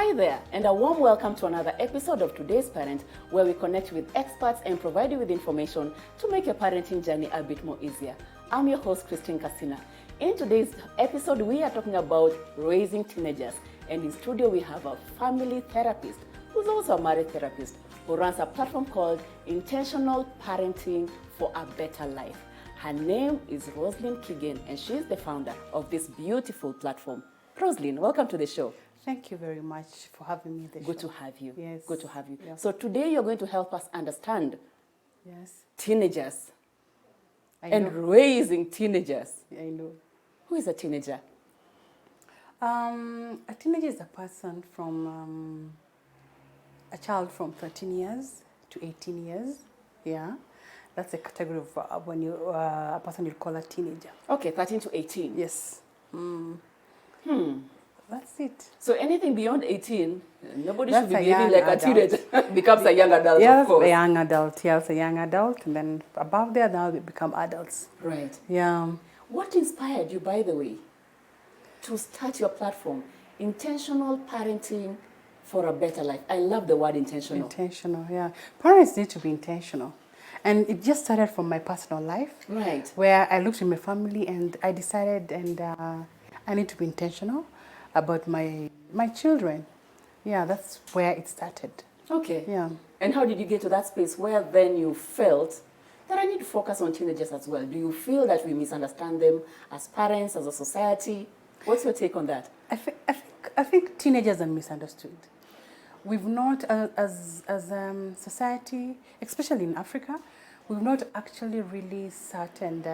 Hi there, and a warm welcome to another episode of Today's Parent, where we connect with experts and provide you with information to make your parenting journey a bit more easier. I'm your host, Christine Casina. In today's episode, we are talking about raising teenagers, and in studio we have a family therapist who's also a marriage therapist who runs a platform called Intentional Parenting for a Better Life. Her name is Roslyn Keegan, and she's the founder of this beautiful platform. Roslyn, welcome to the show. Thank you very much for having me. Good to have you. Yes. Good to have you. Yeah. So today you're going to help us understand teenagers and raising teenagers. I know. Who is a teenager? A teenager is a person from a child from 13 years to 18 years. Yeah, that's a category of when you a person you call a teenager. Okay, 13 to 18. Yes. That's it. So anything beyond 18, nobody That's should be a behaving young like adult. a teenager. Becomes a young adult, Yes, of course. a young adult. Yes, a young adult, and then above there now we become adults. Right. Yeah. What inspired you, by the way, to start your platform, Intentional Parenting for a Better Life? I love the word intentional. Intentional, yeah. Parents need to be intentional. And it just started from my personal life. Right. Where I looked in my family and I decided I need to be intentional about my children. Yeah, that's where it started. Okay. Yeah. And how did you get to that space where then you felt that I need to focus on teenagers as well? Do you feel that we misunderstand them as parents, as a society? What's your take on that? I think teenagers are misunderstood. We've not, as society, especially in Africa, we've not actually really sat and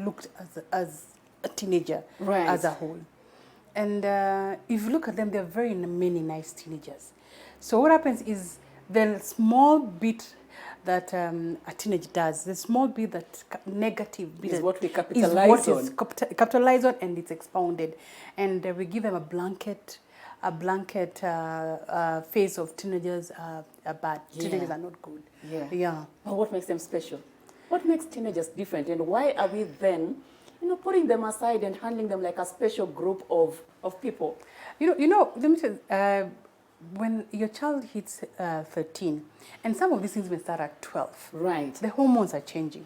looked as a teenager as a whole. And if you look at them, they're very many nice teenagers. So what happens is the small bit that a teenager does, the small bit that negative bit Is what we is capitalize what on. is capitalized on, and it's expounded. And we give them a blanket face of teenagers are bad. Yeah. Teenagers are not good. Yeah. But what makes them special? What makes teenagers different? And why are we then, putting them aside and handling them like a special group of people? Let me tell you, when your child hits 13, and some of these things may start at 12. Right. The hormones are changing.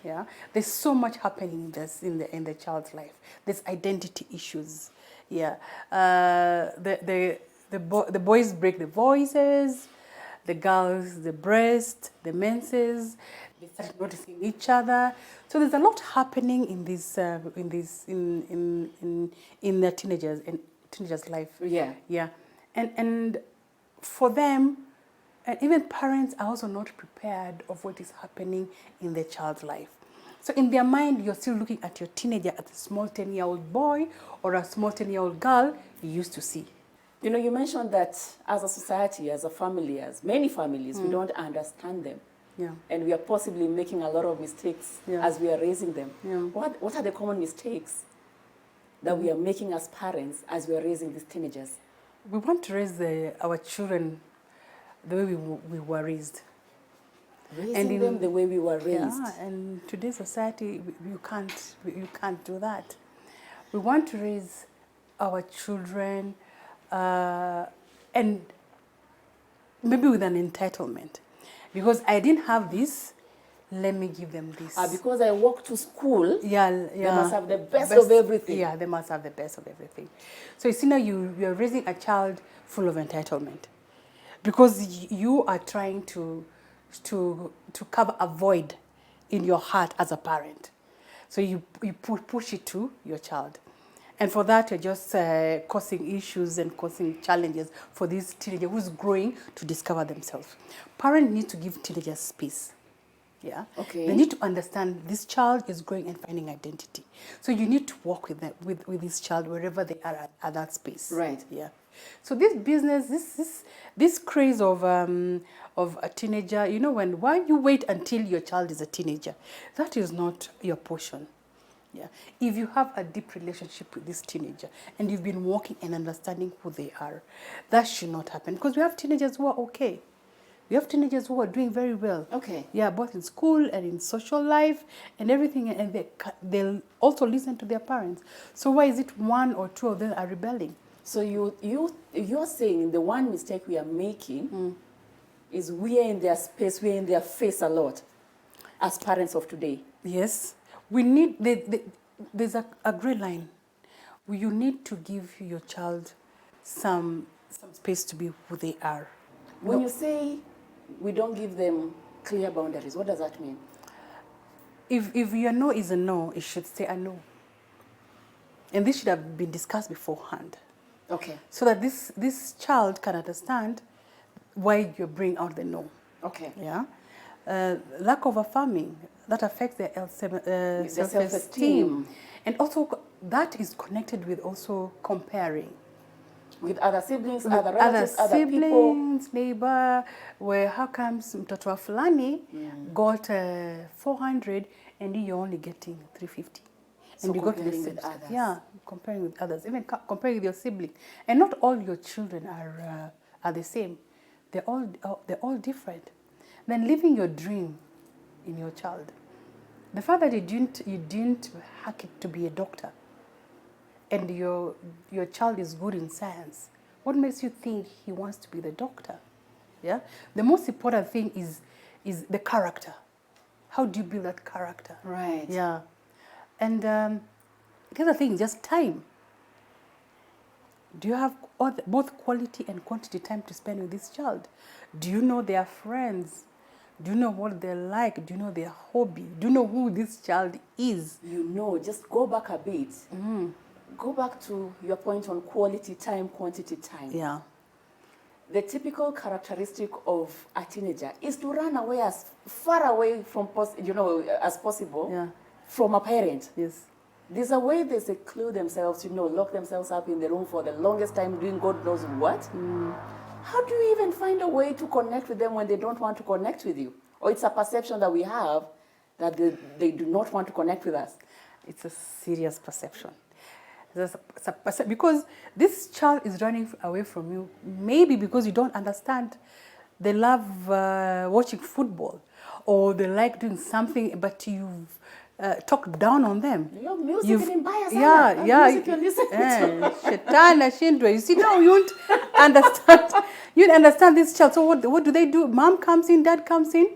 Yeah, there's so much happening in the child's life. There's identity issues. Yeah, the boys break the voices, the girls the breast, the menses. They start noticing each other. So there's a lot happening in the teenagers' life. Yeah. Yeah, and for them, and even parents are also not prepared of what is happening in their child's life. So in their mind, you're still looking at your teenager as a small 10-year-old boy or a small 10-year-old girl you used to see. You mentioned that as a society, as a family, as many families, we don't understand them. Yeah. And we are possibly making a lot of mistakes as we are raising them. Yeah. What are the common mistakes that we are making as parents as we are raising these teenagers? We want to raise our children the way we were raised. Raising them the way we were raised. Yeah, and today's society, you can't do that. We want to raise our children and maybe with an entitlement. Because I didn't have this, let me give them this. Because I walk to school, yeah. They must have the best of everything. Yeah, they must have the best of everything. So you see now you're raising a child full of entitlement. Because you are trying to cover a void in your heart as a parent. So you push it to your child. And for that, you're just causing issues and causing challenges for this teenager who's growing to discover themselves. Parents need to give teenagers space. Yeah. Okay. They need to understand this child is growing and finding identity. So you need to work with them, with this child wherever they are at that space. Right. Yeah. So this business, this craze of a teenager, why you wait until your child is a teenager? That is not your portion. Yeah. If you have a deep relationship with this teenager and you've been working and understanding who they are, that should not happen. Because we have teenagers who are okay. We have teenagers who are doing very well. Okay. Yeah, both in school and in social life and everything, and they'll also listen to their parents. So why is it one or two of them are rebelling? So you're saying the one mistake we are making is we are in their space, we are in their face a lot as parents of today. Yes, we need, there's a great line. You need to give your child some space to be who they are. When you say we don't give them clear boundaries, what does that mean? If your no is a no, it should stay a no. And this should have been discussed beforehand. Okay. So that this child can understand why you bring out the no. Okay. Yeah. Lack of affirming, that affects their self-esteem. self-esteem. And also that is connected with also comparing. With other siblings, With other relatives, other people. siblings, neighbor, where how comes mtoto wa fulani got 400 and you're only getting 350. So And you got comparing with others. Yeah, comparing with others, even comparing with your sibling. And not all your children are the same. They're all different. Then living your dream in your child. The fact that you didn't hack it to be a doctor, and your child is good in science, what makes you think he wants to be the doctor? Yeah. The most important thing is the character. How do you build that character? Right. Yeah. And the other thing is just time. Do you have both quality and quantity time to spend with this child? Do you know their friends? Do you know what they like? Do you know their hobby? Do you know who this child is? You know, just go back a bit. Go back to your point on quality time, quantity time. Yeah. The typical characteristic of a teenager is to run away as far away from, as possible Yeah. from a parent. Yes. There's a way they seclude themselves, lock themselves up in the room for the longest time doing God knows what. How do you even find a way to connect with them when they don't want to connect with you? Or it's a perception that we have that they do not want to connect with us? It's a serious perception. Because this child is running away from you, maybe because you don't understand. They love watching football, or they like doing something, but you've talked down on them. Your music is biased. Yeah. Music you're listening to. Shetana Shindwa. You see, now you won't understand. You don't understand this child. So what do they do? Mom comes in, dad comes in.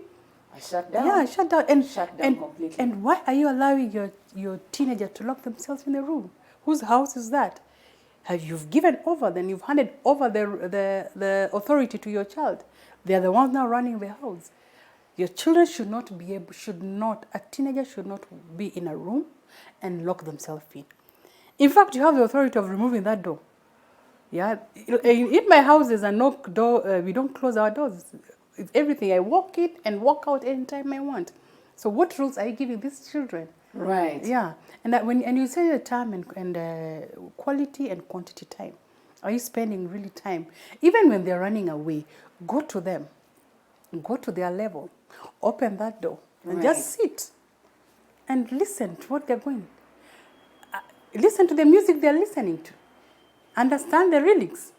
I shut down. Yeah, shut down. And Shut down completely. And why are you allowing your teenager to lock themselves in a room? Whose house is that? You've given over, then you've handed over the authority to your child. They are the ones now running the house. Your children a teenager should not be in a room and lock themselves in. In fact, you have the authority of removing that door. Yeah, in my house there's a knock door. We don't close our doors. It's everything. I walk in and walk out anytime I want. So what rules are you giving these children? Right. Yeah, and that when you say the time and quality and quantity time, are you spending really time? Even when they're running away, go to them, go to their level, open that door, and just sit and listen to what they're going. Listen to the music they're listening to. Understand the lyrics.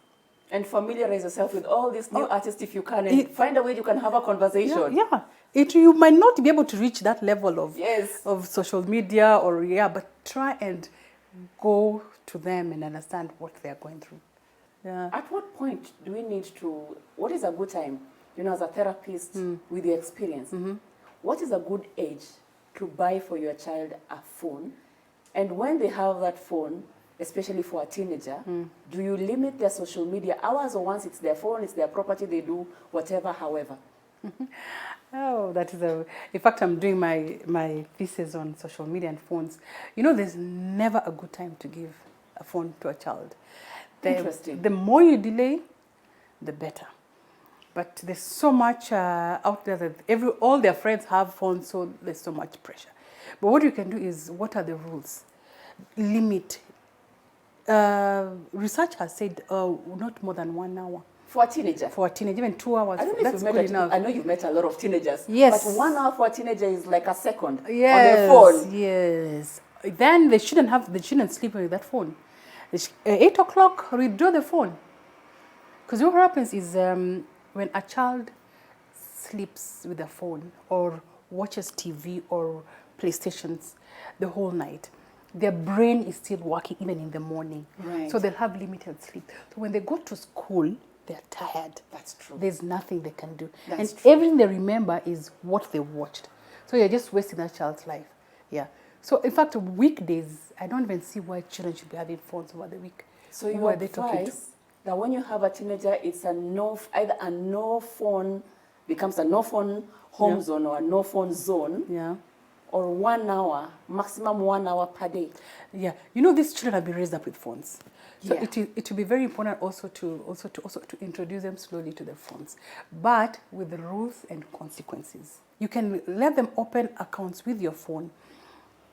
And familiarize yourself with all these new artists if you can, and find a way you can have a conversation. Yeah. You might not be able to reach that level of social media but try and go to them and understand what they're going through. Yeah. At what point do we need to, what is a good time, as a therapist with your experience, what is a good age to buy for your child a phone? And when they have that phone, especially for a teenager, do you limit their social media hours, or once it's their phone, it's their property, they do whatever, however? Oh, that is in fact, I'm doing my thesis on social media and phones. There's never a good time to give a phone to a child. Interesting. The more you delay, the better. But there's so much out there that all their friends have phones, so there's so much pressure. But what you can do is, what are the rules? Limit. Research has said not more than 1 hour. For a teenager? For a teenager, even 2 hours. That's good enough. I know you've met a lot of teenagers. Yes. But 1 hour for a teenager is like a second on yes, their phone. Yes. Then they shouldn't sleep with that phone. 8 o'clock, withdraw the phone. Because what happens is when a child sleeps with a phone or watches TV or PlayStations the whole night, their brain is still working even in the morning. Right. So they'll have limited sleep. So when they go to school, they're tired. That's true. There's nothing they can do. That's and true. everything they remember is what they watched. So you're just wasting that child's life. Yeah. So in fact, weekdays, I don't even see why children should be having phones over the week. So you Who are they talking to? advise that when you have a teenager, it's either a no phone, becomes a no phone home zone or a no phone zone, Yeah. or 1 hour, maximum 1 hour per day. Yeah, you know, these children have been raised up with phones, so Yeah. it will be very important also to introduce them slowly to the phones, but with the rules and consequences. You can let them open accounts with your phone,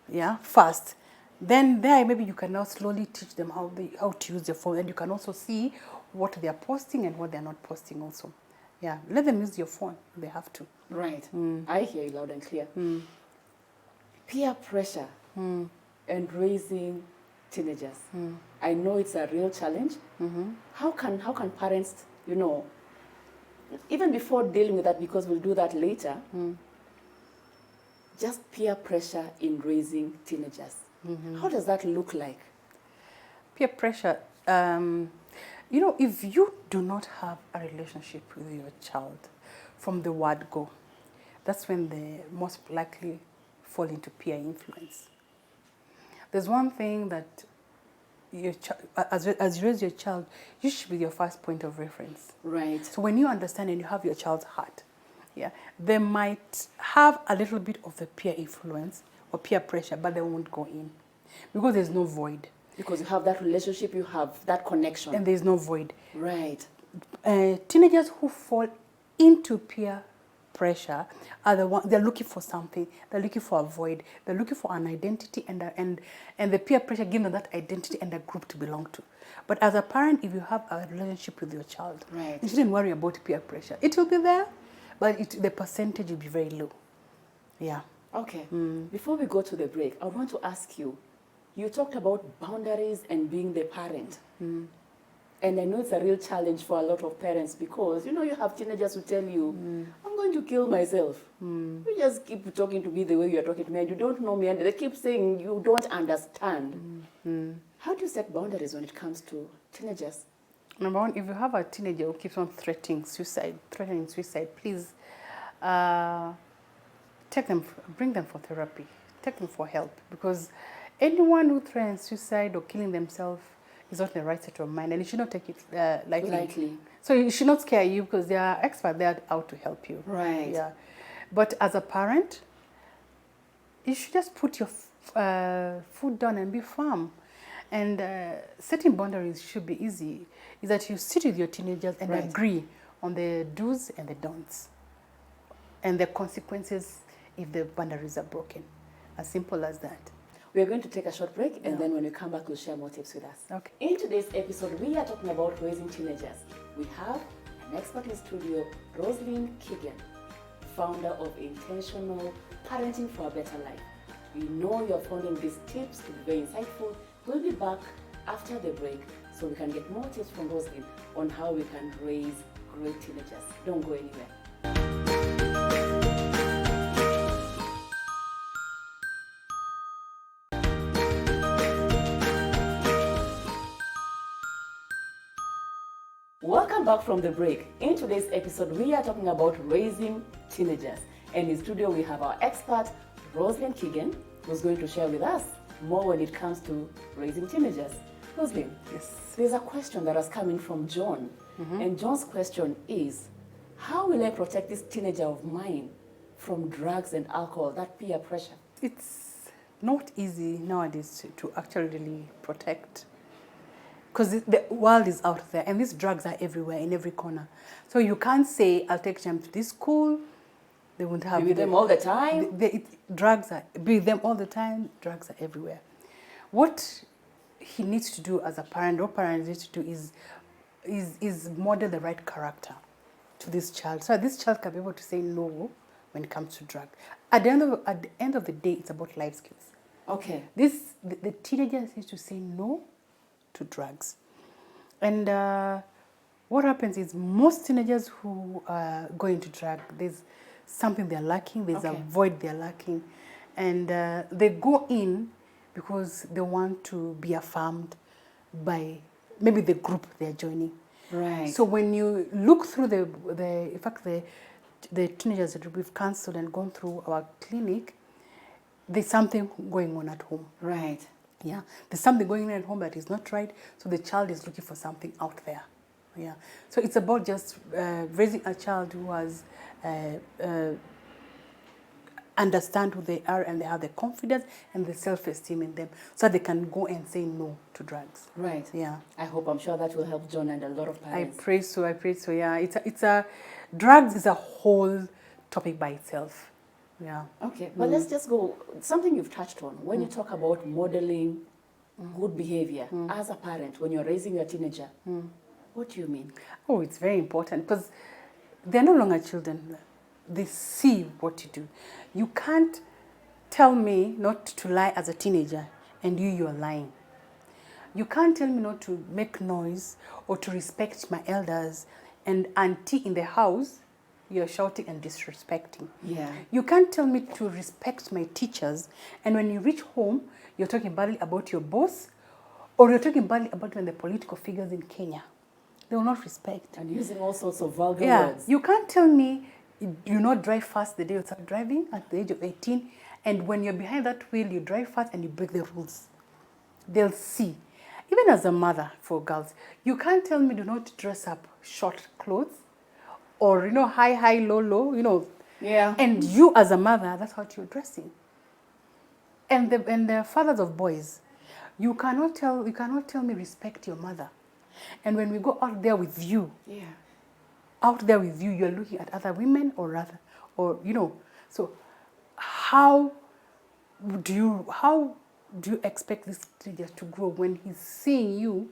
yeah, first. Then there maybe you can now slowly teach them how to use their phone, and you can also see what they are posting and what they are not posting also. Yeah, let them use your phone. They have to. Right. I hear you loud and clear. Peer pressure and raising teenagers. I know it's a real challenge. How can parents, even before dealing with that, because we'll do that later, just peer pressure in raising teenagers. How does that look like? Peer pressure. If you do not have a relationship with your child from the word go, that's when they most likely fall into peer influence. There's one thing that as you raise your child, you should be your first point of reference. Right. So when you understand and you have your child's heart, yeah, they might have a little bit of the peer influence or peer pressure, but they won't go in because there's no void. Because you have that relationship, you have that connection. And there's no void. Right. Teenagers who fall into peer pressure are the ones, they're looking for something, they're looking for a void, they're looking for an identity, and the peer pressure gives them that identity and a group to belong to. But as a parent, if you have a relationship with your child, right, you shouldn't worry about peer pressure. It will be there, but the percentage will be very low. Yeah. Okay. Before we go to the break, I want to ask you, you talked about boundaries and being the parent. And I know it's a real challenge for a lot of parents because, you have teenagers who tell you, I'm going to kill myself. You just keep talking to me the way you're talking to me and you don't know me and they keep saying you don't understand. How do you set boundaries when it comes to teenagers? Number one, if you have a teenager who keeps on threatening suicide, please bring them for therapy, take them for help, because anyone who threatens suicide or killing themselves is not in the right state of mind, and you should not take it lightly. So you should not scare you because they are experts, they are out to help you. Right. Yeah. But as a parent, you should just put your foot down and be firm. And setting boundaries should be easy. Is that you sit with your teenagers and agree on the do's and the don'ts, and the consequences if the boundaries are broken. As simple as that. We are going to take a short break, and then when we come back, we'll share more tips with us. Okay. In today's episode, we are talking about raising teenagers. We have an expert in studio, Rosalind Keegan, founder of Intentional Parenting for a Better Life. We know you're finding these tips to be very insightful. We'll be back after the break so we can get more tips from Rosalind on how we can raise great teenagers. Don't go anywhere. Welcome back from the break. In today's episode, we are talking about raising teenagers. And in studio, we have our expert, Rosalind Keegan, who's going to share with us more when it comes to raising teenagers. Rosalind, yes, there's a question that has come in from John. And John's question is, how will I protect this teenager of mine from drugs and alcohol, that peer pressure? It's not easy nowadays to actually really protect, because the world is out there and these drugs are everywhere, in every corner. So you can't say, I'll take them to this school. They won't have Be with them all the time? Drugs are, be with them all the time, drugs are everywhere. What he needs to do as a parent, or parents need to do is model the right character to this child. So this child can be able to say no when it comes to drugs. At the end of the day, it's about life skills. Okay. The teenagers need to say no to drugs. And what happens is most teenagers who go into drug, there's something they're lacking, there's a void they're lacking. And they go in because they want to be affirmed by maybe the group they're joining. Right. So when you look through in fact, the teenagers that we've counseled and gone through our clinic, there's something going on at home. Right. Yeah, there's something going on at home that is not right. So the child is looking for something out there. Yeah. So it's about just raising a child who has understand who they are and they have the confidence and the self-esteem in them, so they can go and say no to drugs. Right. Yeah. I'm sure that will help John and a lot of I parents. pray so. Yeah. Drugs is a whole topic by itself. Yeah. Okay, but let's just go, something you've touched on, when you talk about modeling good behavior as a parent, when you're raising your teenager, what do you mean? Oh, it's very important because they're no longer children. They see what you do. You can't tell me not to lie as a teenager and you're lying. You can't tell me not to make noise or to respect my elders and auntie in the house, you're shouting and disrespecting. Yeah. You can't tell me to respect my teachers and when you reach home, you're talking badly about your boss or you're talking badly about when the political figures in Kenya. They will not respect. And using all sorts of vulgar words. You can't tell me you not drive fast the day you start driving at the age of 18, and when you're behind that wheel, you drive fast and you break the rules. They'll see. Even as a mother for girls, you can't tell me do not dress up short clothes or, high, low, Yeah. And you as a mother, that's what you're dressing. And the fathers of boys, you cannot tell me respect your mother. And when we go out there with you, you're looking at other women so how do you expect this teenager to grow when he's seeing you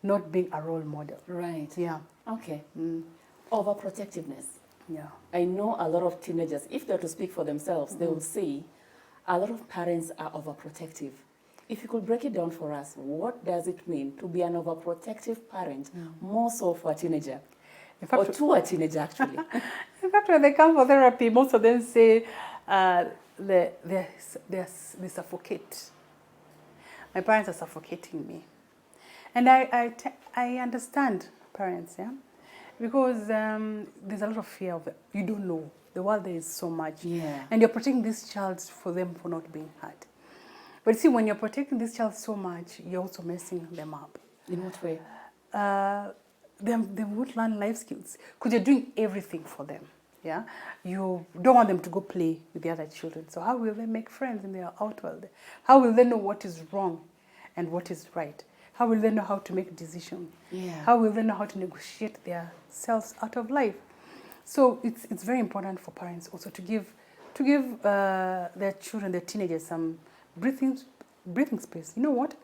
not being a role model? Right. Yeah. Okay. Overprotectiveness. Yeah. I know a lot of teenagers, if they're to speak for themselves, they will say a lot of parents are overprotective. If you could break it down for us, what does it mean to be an overprotective parent, more so for a teenager? In fact, or to a teenager, actually. In fact, when they come for therapy, most of them say they suffocate. My parents are suffocating me. And I understand parents, yeah? Because there's a lot of fear of it. You don't know. The world, there is so much. Yeah. And you're protecting these child for them for not being hurt. But see, when you're protecting this child so much, you're also messing them up. In what way? They won't learn life skills because you're doing everything for them. Yeah, you don't want them to go play with the other children. So how will they make friends in their outworld? How will they know what is wrong and what is right? How will they know how to make decisions? Yeah. How will they know how to negotiate themselves out of life? So it's very important for parents also to give their children, their teenagers, some breathing space. You know what?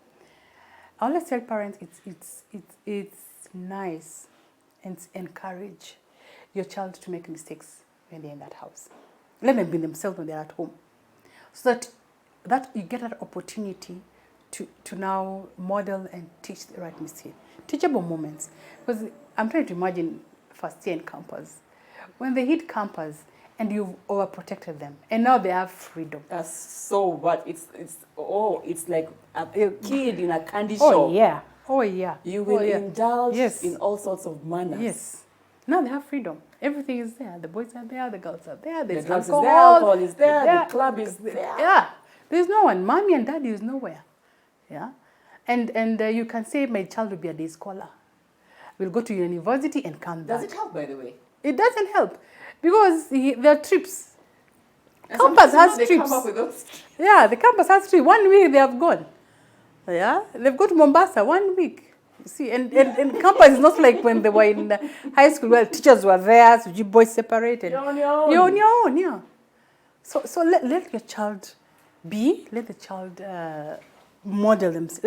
I always tell parents it's nice and encourage your child to make mistakes when they're in that house. Let them be themselves when they're at home, so that you get that opportunity to now model and teach the right mistake, teachable moments. Because I'm trying to imagine first year in campus, when they hit campus and you've overprotected them, and now they have freedom. That's so what it's like a kid in a candy Oh shop. yeah. Oh yeah. You will indulge Yes. in all sorts of manners. Yes. Now they have freedom. Everything is there. The boys are there. The girls are there. There's The drugs alcohol. is there, alcohol is there, the club is there. Yeah. There's no one. Mommy and daddy is nowhere. Yeah. And you can say my child will be a day scholar. Will go to university and come back. Does it help, by the way? It doesn't help because there are trips. And Campus has they trips. come up with those. Yeah, the campus has trips. 1 week they have gone. Yeah, they've gone to Mombasa 1 week. You see, and campus is not like when they were in high school where teachers were there, so you boys separated. You're on your own. You're on your own, yeah. So let your child be. Let the child model themselves.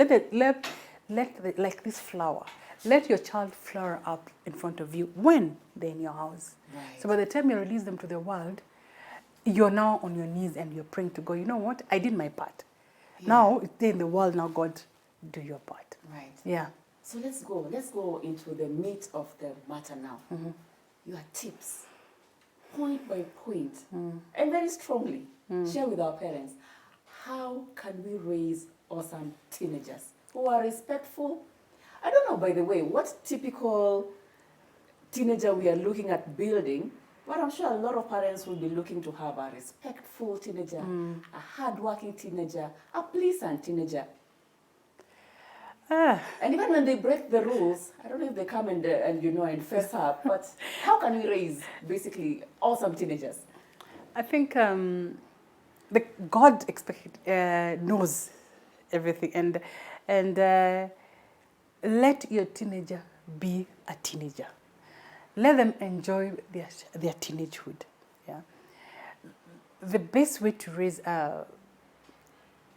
Like this flower. Let your child flower up in front of you when they're in your house. Right. So by the time you release them to the world, you're now on your knees and you're praying to God. You know what? I did my part. Yeah. Now it's there in the world. Now God, do your part. Right. Yeah. So let's go into the meat of the matter now. Mm-hmm. Your tips, point by point, and very strongly share with our parents. How can we raise awesome teenagers who are respectful. I don't know, by the way, what typical teenager we are looking at building, but I'm sure a lot of parents will be looking to have a respectful teenager, a hardworking teenager, a pleasant teenager. And even when they break the rules, I don't know if they come and and fess up, but how can we raise basically awesome teenagers? I think God knows everything, and let your teenager be a teenager. Let them enjoy their teenagehood. Yeah. The best way to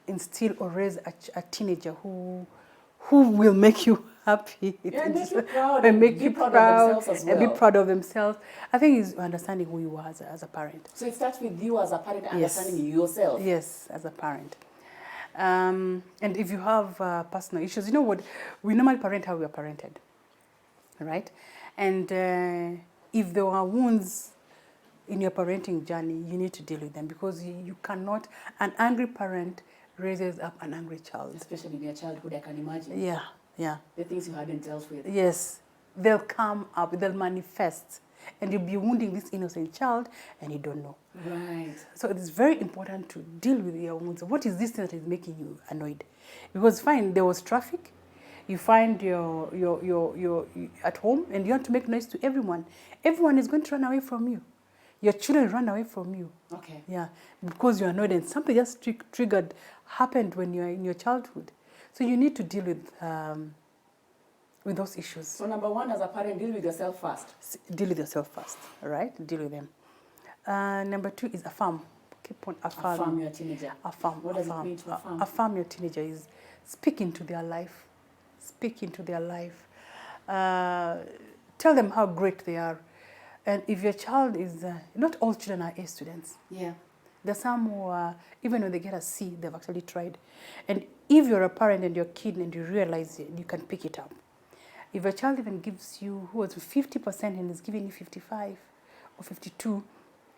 instill or raise a teenager who will make you happy, and make you proud, and make you proud proud, of themselves as well. and be proud of themselves. I think is understanding who you are as a parent. So it starts with you as a parent, Yes. understanding yourself. Yes, as a parent. And if you have personal issues, you know what? We normally parent how we are parented, right? And if there are wounds in your parenting journey, you need to deal with them, because you cannot. An angry parent raises up an angry child. Especially in your childhood, I can imagine. Yeah. The things you hadn't dealt with. Yes, they'll come up, they'll manifest, and you'll be wounding this innocent child, and you don't know. Right. So it is very important to deal with your wounds. What is this thing that is making you annoyed? Because fine, there was traffic. You find your at home, and you want to make noise to everyone. Everyone is going to run away from you. Your children run away from you. Okay. Yeah, because you're annoyed, and something just happened when you're in your childhood. So you need to deal with those issues. So number one, as a parent, deal with yourself first. Deal with yourself first, all right? Deal with them. Number two is affirm. Keep on affirming. Affirm your teenager. Affirm. What does it mean to affirm? Affirm your teenager is speak into their life. Speak into their life. Tell them how great they are. And if your child is, not all children are A students. Yeah. There's some who are, even when they get a C, they've actually tried. And if you're a parent and you're a kid and you realize it, you can pick it up. If a child even gives you, who was 50% and is giving you 55 or 52,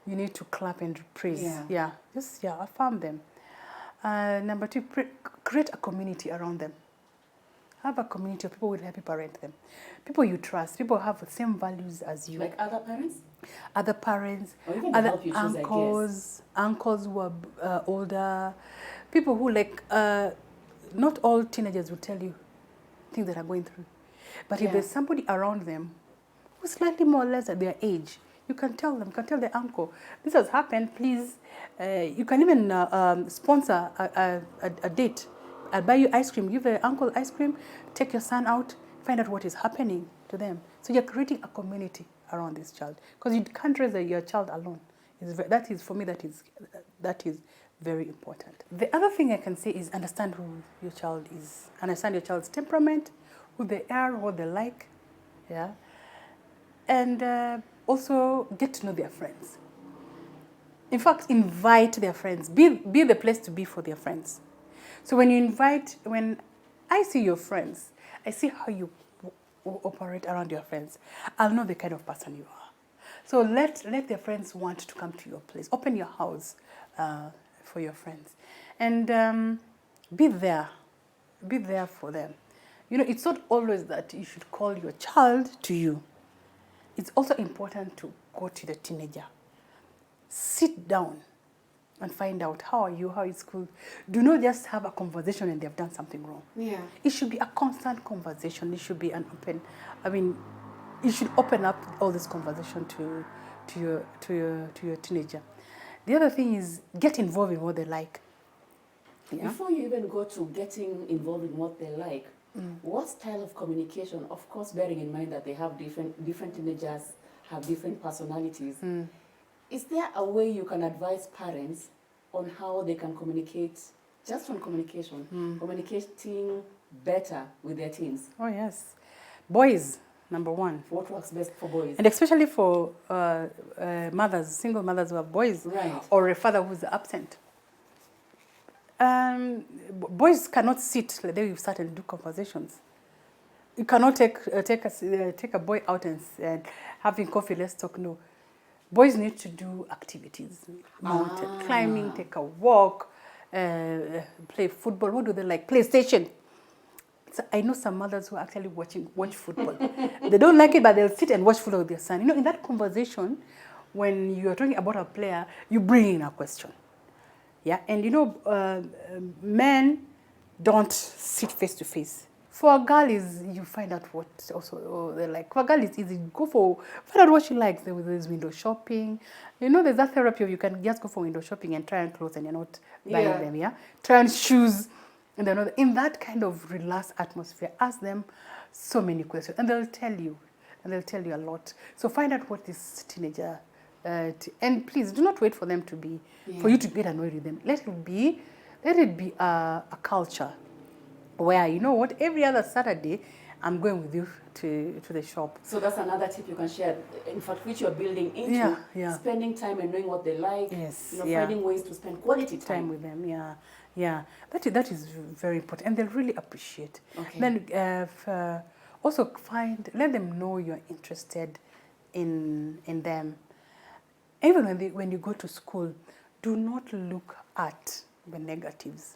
you need to clap and praise. Yeah. Just affirm them. Number two, create a community around them. Have a community of people who will help you parent them. People you trust, people who have the same values as you. Like other parents? Other parents, Or even other help you choose, uncles who are older, people who not all teenagers will tell you things that are going through. But if there's somebody around them who's slightly more or less at their age, you can tell them, you can tell their uncle, this has happened, please. You can even sponsor a date. I'll buy you ice cream, give the uncle ice cream, take your son out, find out what is happening to them. So you're creating a community around this child, because you can't raise your child alone. That is very important. The other thing I can say is understand who your child is. Understand your child's temperament, who they are, what they like, yeah, and also get to know their friends. In fact, invite their friends. Be the place to be for their friends. So when I see your friends, I see how you operate around your friends. I'll know the kind of person you are. So let their friends want to come to your place. Open your house for your friends, and be there. Be there for them. You know, it's not always that you should call your child to you. It's also important to go to the teenager. Sit down and find out how are you, how is school. Do not just have a conversation and they've done something wrong. Yeah. It should be a constant conversation. It should be you should open up all this conversation to your teenager. The other thing is get involved in what they like. Yeah? Before you even go to getting involved in what they like, what style of communication, of course bearing in mind that they have different teenagers, have different personalities, is there a way you can advise parents on how they can communicate, just on communication, communicating better with their teens? Oh yes. Boys, number one. What works best for boys? And especially for mothers, single mothers who have boys, right, or a father who's absent. Boys cannot sit like they will start and do conversations. You cannot take a boy out and having coffee, let's talk. No. Boys need to do activities, mountain climbing, take a walk, play football. What do they like? PlayStation. So I know some mothers who actually watch football. They don't like it, but they'll sit and watch football with their son. You know, in that conversation, when you're talking about a player, you bring in a question. Yeah, and you know, men don't sit face to face. For a girl, you find out what also they like. For a girl, it's easy. Find out what she likes. There's window shopping. You know, there's that therapy of you can just go for window shopping and try on clothes and you're not buying them. Yeah, try on shoes. And then in that kind of relaxed atmosphere, ask them so many questions, and they'll tell you a lot. So find out what this teenager, and please do not wait for them to be, for you to get annoyed with them. Let it be a culture where, you know what, every other Saturday, I'm going with you to the shop. So that's another tip you can share, in fact, which you're building into spending time and knowing what they like. Yes, you know, finding ways to spend quality time with them. Yeah, that is very important, and they'll really appreciate. Okay. Then also let them know you're interested in them. Even when you go to school, do not look at the negatives,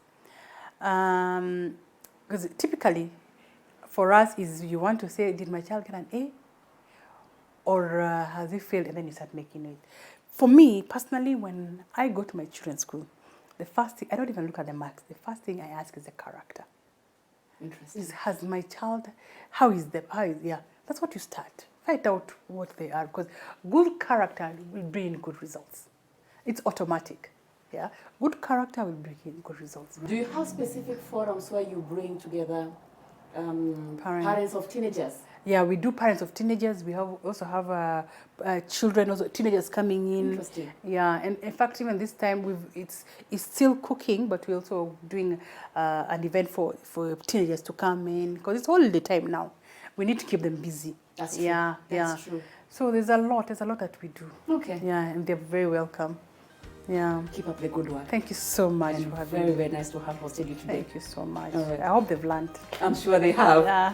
because typically for us is you want to say, did my child get an A, or has he failed, and then you start making it. For me personally, when I go to my children's school, the first thing, I don't even look at the marks. The first thing I ask is the character. Interesting. Has my child, that's what you start. Find out what they are, because good character will bring in good results. It's automatic. Yeah, good character will bring in good results. Do you have specific forums where you bring together parents of teenagers? Yeah, we do parents of teenagers. We also have children, also teenagers coming in. Interesting. Yeah, and in fact, even this time it's still cooking, but we're also doing an event for teenagers to come in, because it's holiday time now. We need to keep them busy. That's true. That's true. So there's a lot that we do. Okay. Yeah, and they're very welcome. Yeah. Keep up the good work. Thank you so much and for having me. Very nice to have hosted you today. Thank you so much. Right. I hope they've learned. I'm sure they have. Yeah.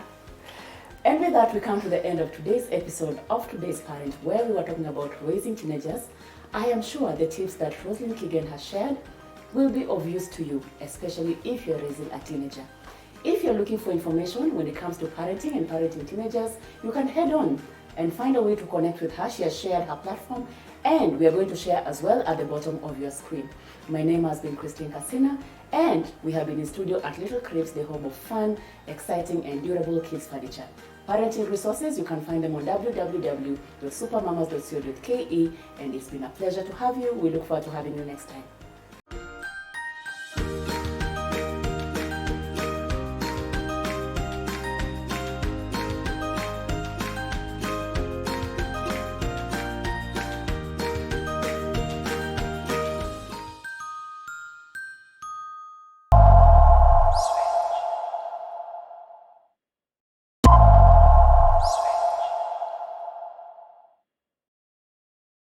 And with that, we come to the end of today's episode of Today's Parent, where we were talking about raising teenagers. I am sure the tips that Roslyn Keegan has shared will be of use to you, especially if you're raising a teenager. If you're looking for information when it comes to parenting and parenting teenagers, you can head on and find a way to connect with her. She has shared her platform, and we are going to share as well at the bottom of your screen. My name has been Christine Kasina, and we have been in studio at Little Cribs, the home of fun, exciting, and durable kids furniture. Parenting resources, you can find them on www.supermamas.co.ke, and it's been a pleasure to have you. We look forward to having you next time.